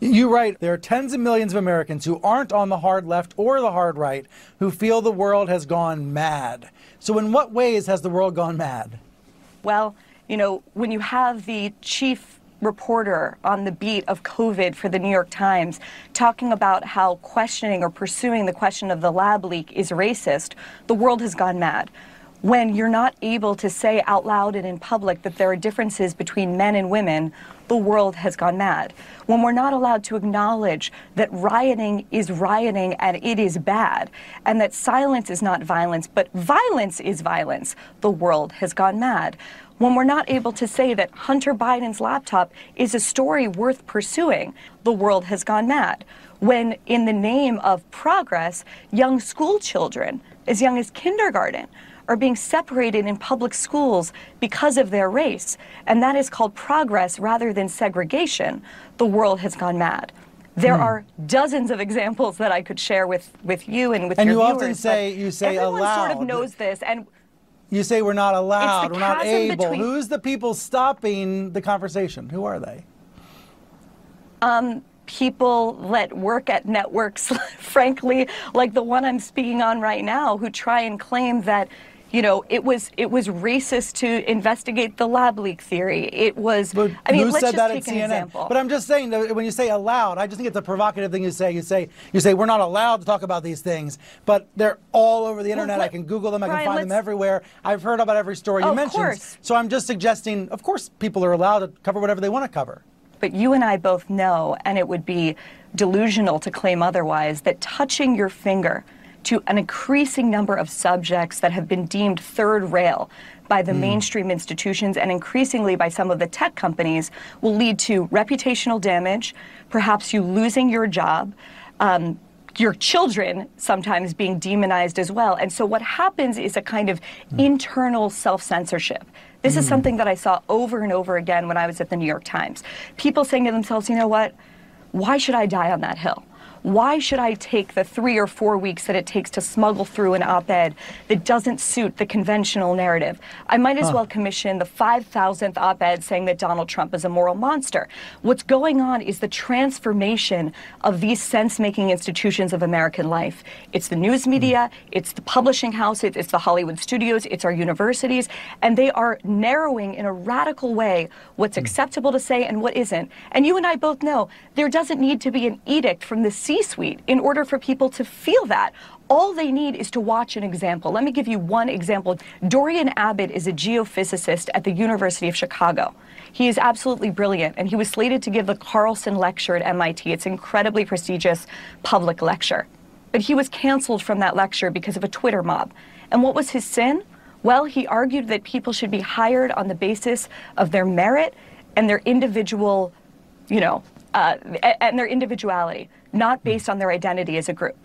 You write, there are tens of millions of Americans who aren't on the hard left or the hard right who feel the world has gone mad. So in what ways has the world gone mad? Well, you know, when you have the chief reporter on the beat of COVID for the New York Times talking about how questioning or pursuing the question of the lab leak is racist, the world has gone mad. When you're not able to say out loud and in public that there are differences between men and women, the world has gone mad. When we're not allowed to acknowledge that rioting is rioting and it is bad, and that silence is not violence, but violence is violence, the world has gone mad. When we're not able to say that Hunter Biden's laptop is a story worth pursuing, the world has gone mad. When, in the name of progress, young school children, as young as kindergarten, are being separated in public schools because of their race, and that is called progress rather than segregation, the world has gone mad. There are dozens of examples that I could share with you and with your viewers. And you often say, you say everyone aloud. Everyone sort of knows this. And you say we're not allowed, we're not able. Between... Who's the people stopping the conversation? Who are they? People that work at networks, frankly, like the one I'm speaking on right now, who try and claim that, you know, it was racist to investigate the lab leak theory. It was. But I mean, who let's said just that take at an CNN? example. But I'm just saying that when you say allowed, I just think it's a provocative thing you say. You say we're not allowed to talk about these things, but they're all over the internet. I can Google them. I can find them everywhere. I've heard about every story you mentioned. Of course. So I'm just suggesting, of course, people are allowed to cover whatever they want to cover. But you and I both know, and it would be delusional to claim otherwise, that touching your finger to an increasing number of subjects that have been deemed third rail by the mainstream institutions and increasingly by some of the tech companies will lead to reputational damage, perhaps you losing your job, your children sometimes being demonized as well. And so what happens is a kind of internal self-censorship. This is something that I saw over and over again when I was at the New York Times. People saying to themselves, you know what, why should I die on that hill? Why should I take the 3 or 4 weeks that it takes to smuggle through an op-ed that doesn't suit the conventional narrative? I might as well commission the 5,000th op-ed saying that Donald Trump is a moral monster. What's going on is the transformation of these sense-making institutions of American life. It's the news media, it's the publishing house, it's the Hollywood studios, it's our universities, and they are narrowing in a radical way what's acceptable to say and what isn't. And you and I both know there doesn't need to be an edict from the C-suite in order for people to feel that. All they need is to watch an example. Let me give you one example. Dorian Abbott is a geophysicist at the University of Chicago. He is absolutely brilliant, and he was slated to give the Carlson Lecture at MIT. It's an incredibly prestigious public lecture. But he was canceled from that lecture because of a Twitter mob. And what was his sin? Well, he argued that people should be hired on the basis of their merit and their individual, and their individuality, not based on their identity as a group.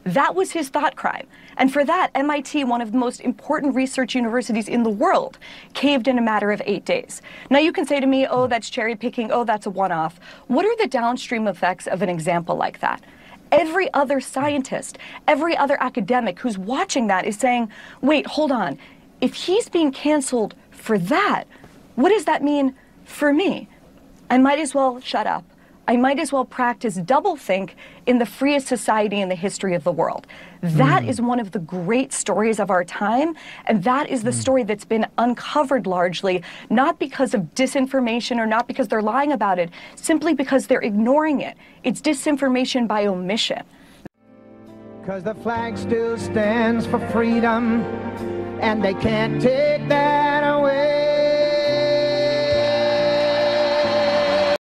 That was his thought crime. And for that, MIT, one of the most important research universities in the world, caved in a matter of 8 days. Now you can say to me, oh, that's cherry picking, oh, that's a one-off. What are the downstream effects of an example like that? Every other scientist, every other academic who's watching that is saying, wait, hold on. If he's being canceled for that, what does that mean for me? I might as well shut up. I might as well practice doublethink in the freest society in the history of the world. That is one of the great stories of our time, and that is the story that's been uncovered largely, not because of disinformation or not because they're lying about it, simply because they're ignoring it. It's disinformation by omission. Because the flag still stands for freedom, and they can't take that